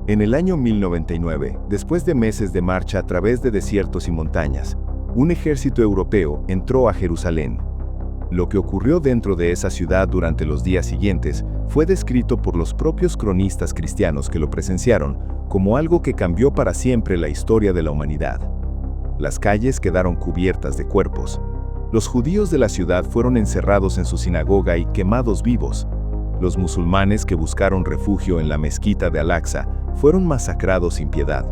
En el año 1099, después de meses de marcha a través de desiertos y montañas, un ejército europeo entró a Jerusalén. Lo que ocurrió dentro de esa ciudad durante los días siguientes fue descrito por los propios cronistas cristianos que lo presenciaron como algo que cambió para siempre la historia de la humanidad. Las calles quedaron cubiertas de cuerpos. Los judíos de la ciudad fueron encerrados en su sinagoga y quemados vivos. Los musulmanes que buscaron refugio en la mezquita de Al-Aqsa fueron masacrados sin piedad.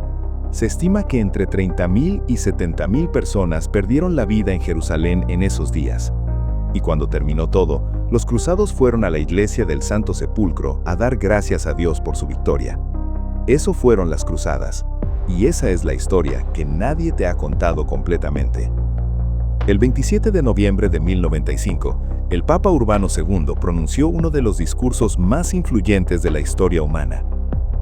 Se estima que entre 30.000 y 70.000 personas perdieron la vida en Jerusalén en esos días. Y cuando terminó todo, los cruzados fueron a la iglesia del Santo Sepulcro a dar gracias a Dios por su victoria. Eso fueron las cruzadas. Y esa es la historia que nadie te ha contado completamente. El 27 de noviembre de 1095, el Papa Urbano II pronunció uno de los discursos más influyentes de la historia humana.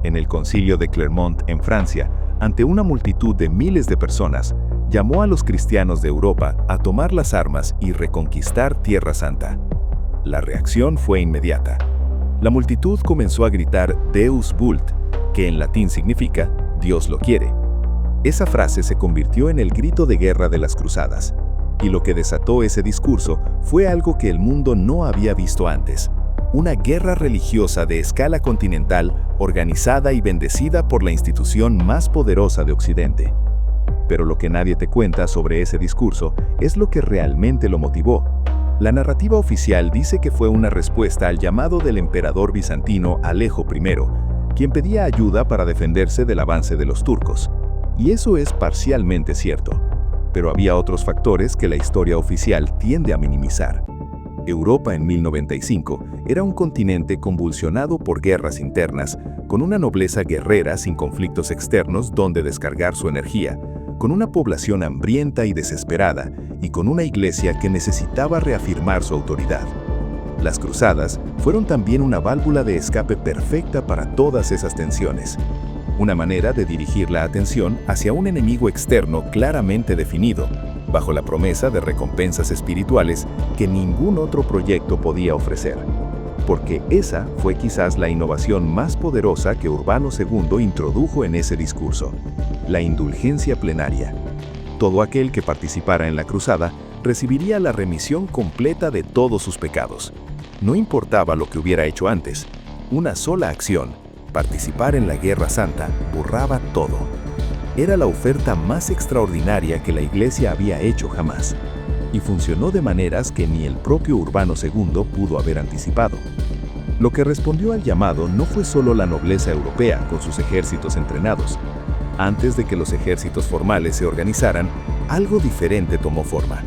En el Concilio de Clermont, en Francia, ante una multitud de miles de personas, llamó a los cristianos de Europa a tomar las armas y reconquistar Tierra Santa. La reacción fue inmediata. La multitud comenzó a gritar Deus vult, que en latín significa Dios lo quiere. Esa frase se convirtió en el grito de guerra de las cruzadas. Y lo que desató ese discurso fue algo que el mundo no había visto antes. Una guerra religiosa de escala continental, organizada y bendecida por la institución más poderosa de Occidente. Pero lo que nadie te cuenta sobre ese discurso es lo que realmente lo motivó. La narrativa oficial dice que fue una respuesta al llamado del emperador bizantino Alejo I, quien pedía ayuda para defenderse del avance de los turcos. Y eso es parcialmente cierto. Pero había otros factores que la historia oficial tiende a minimizar. Europa en 1095 era un continente convulsionado por guerras internas, con una nobleza guerrera sin conflictos externos donde descargar su energía, con una población hambrienta y desesperada, y con una iglesia que necesitaba reafirmar su autoridad. Las cruzadas fueron también una válvula de escape perfecta para todas esas tensiones. Una manera de dirigir la atención hacia un enemigo externo claramente definido, bajo la promesa de recompensas espirituales que ningún otro proyecto podía ofrecer. Porque esa fue quizás la innovación más poderosa que Urbano II introdujo en ese discurso: la indulgencia plenaria. Todo aquel que participara en la cruzada recibiría la remisión completa de todos sus pecados. No importaba lo que hubiera hecho antes, una sola acción, participar en la Guerra Santa, borraba todo. Era la oferta más extraordinaria que la Iglesia había hecho jamás, y funcionó de maneras que ni el propio Urbano II pudo haber anticipado. Lo que respondió al llamado no fue solo la nobleza europea con sus ejércitos entrenados. Antes de que los ejércitos formales se organizaran, algo diferente tomó forma: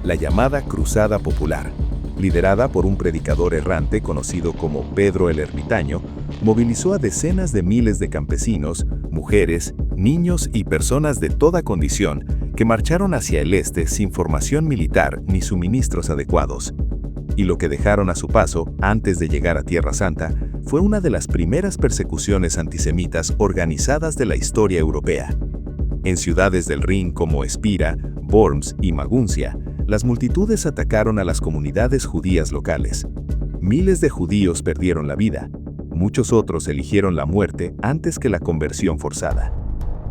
la llamada Cruzada Popular. Liderada por un predicador errante conocido como Pedro el Ermitaño, movilizó a decenas de miles de campesinos, mujeres, niños y personas de toda condición que marcharon hacia el este sin formación militar ni suministros adecuados. Y lo que dejaron a su paso, antes de llegar a Tierra Santa, fue una de las primeras persecuciones antisemitas organizadas de la historia europea. En ciudades del Rin como Espira, Worms y Maguncia, las multitudes atacaron a las comunidades judías locales. Miles de judíos perdieron la vida. Muchos otros eligieron la muerte antes que la conversión forzada.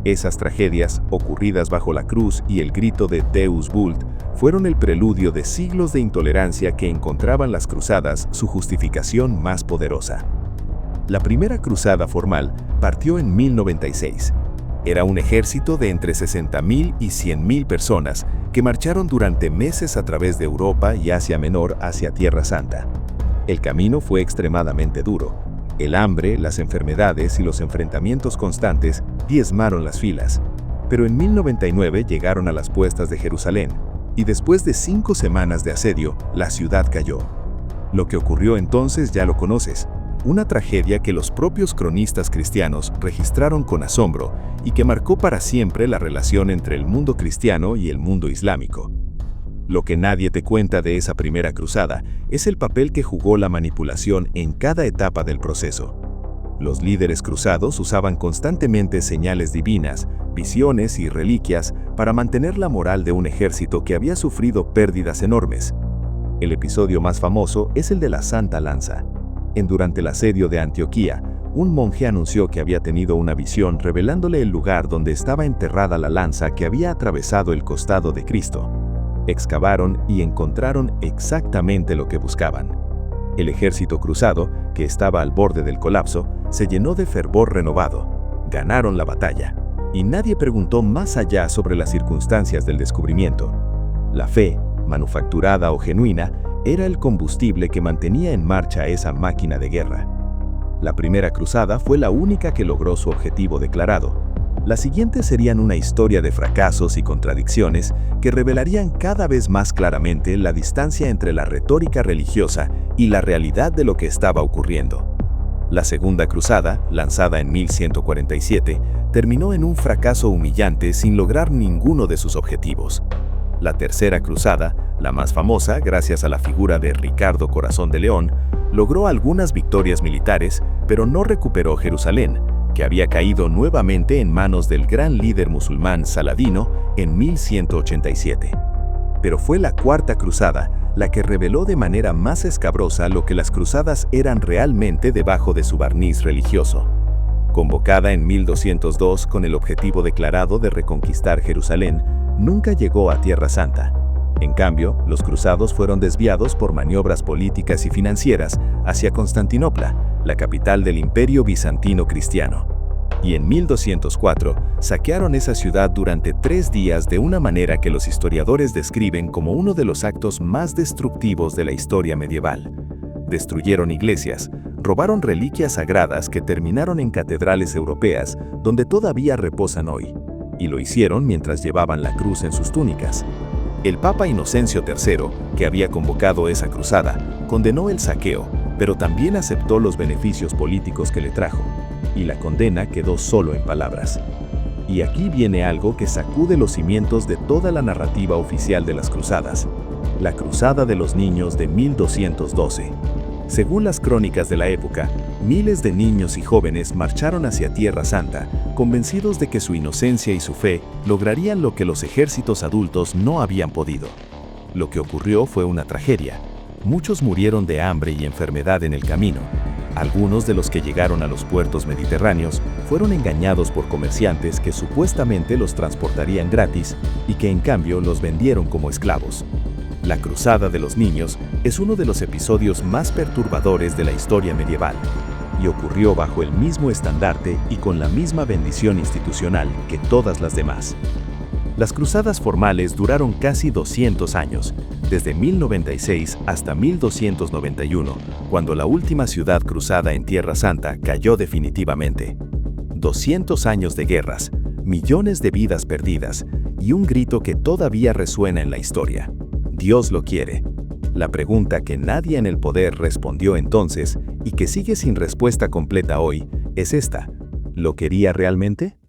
Esas tragedias, ocurridas bajo la cruz y el grito de Deus vult, fueron el preludio de siglos de intolerancia que encontraban las cruzadas su justificación más poderosa. La primera cruzada formal partió en 1096. Era un ejército de entre 60.000 y 100.000 personas que marcharon durante meses a través de Europa y Asia Menor hacia Tierra Santa. El camino fue extremadamente duro. El hambre, las enfermedades y los enfrentamientos constantes diezmaron las filas. Pero en 1099 llegaron a las puertas de Jerusalén, y después de 5 semanas de asedio, la ciudad cayó. Lo que ocurrió entonces ya lo conoces. Una tragedia que los propios cronistas cristianos registraron con asombro y que marcó para siempre la relación entre el mundo cristiano y el mundo islámico. Lo que nadie te cuenta de esa primera cruzada es el papel que jugó la manipulación en cada etapa del proceso. Los líderes cruzados usaban constantemente señales divinas, visiones y reliquias para mantener la moral de un ejército que había sufrido pérdidas enormes. El episodio más famoso es el de la Santa Lanza. Durante el asedio de Antioquía, un monje anunció que había tenido una visión revelándole el lugar donde estaba enterrada la lanza que había atravesado el costado de Cristo. Excavaron y encontraron exactamente lo que buscaban. El ejército cruzado, que estaba al borde del colapso, se llenó de fervor renovado. Ganaron la batalla, y nadie preguntó más allá sobre las circunstancias del descubrimiento. La fe, manufacturada o genuina, era el combustible que mantenía en marcha esa máquina de guerra. La primera cruzada fue la única que logró su objetivo declarado. Las siguientes serían una historia de fracasos y contradicciones que revelarían cada vez más claramente la distancia entre la retórica religiosa y la realidad de lo que estaba ocurriendo. La segunda cruzada, lanzada en 1147, terminó en un fracaso humillante sin lograr ninguno de sus objetivos. La tercera cruzada, la más famosa gracias a la figura de Ricardo Corazón de León, logró algunas victorias militares, pero no recuperó Jerusalén, que había caído nuevamente en manos del gran líder musulmán Saladino en 1187. Pero fue la cuarta cruzada la que reveló de manera más escabrosa lo que las cruzadas eran realmente debajo de su barniz religioso. Convocada en 1202 con el objetivo declarado de reconquistar Jerusalén, nunca llegó a Tierra Santa. En cambio, los cruzados fueron desviados por maniobras políticas y financieras hacia Constantinopla, la capital del Imperio Bizantino Cristiano. Y en 1204 saquearon esa ciudad durante 3 días de una manera que los historiadores describen como uno de los actos más destructivos de la historia medieval. Destruyeron iglesias, robaron reliquias sagradas que terminaron en catedrales europeas donde todavía reposan hoy, y lo hicieron mientras llevaban la cruz en sus túnicas. El Papa Inocencio III, que había convocado esa cruzada, condenó el saqueo, pero también aceptó los beneficios políticos que le trajo, y la condena quedó solo en palabras. Y aquí viene algo que sacude los cimientos de toda la narrativa oficial de las cruzadas: la Cruzada de los Niños de 1212. Según las crónicas de la época, miles de niños y jóvenes marcharon hacia Tierra Santa, convencidos de que su inocencia y su fe lograrían lo que los ejércitos adultos no habían podido. Lo que ocurrió fue una tragedia. Muchos murieron de hambre y enfermedad en el camino. Algunos de los que llegaron a los puertos mediterráneos fueron engañados por comerciantes que supuestamente los transportarían gratis y que en cambio los vendieron como esclavos. La Cruzada de los Niños es uno de los episodios más perturbadores de la historia medieval, y ocurrió bajo el mismo estandarte y con la misma bendición institucional que todas las demás. Las cruzadas formales duraron casi 200 años, desde 1096 hasta 1291, cuando la última ciudad cruzada en Tierra Santa cayó definitivamente. 200 años de guerras, millones de vidas perdidas y un grito que todavía resuena en la historia: Dios lo quiere. La pregunta que nadie en el poder respondió entonces y que sigue sin respuesta completa hoy es esta: ¿lo quería realmente?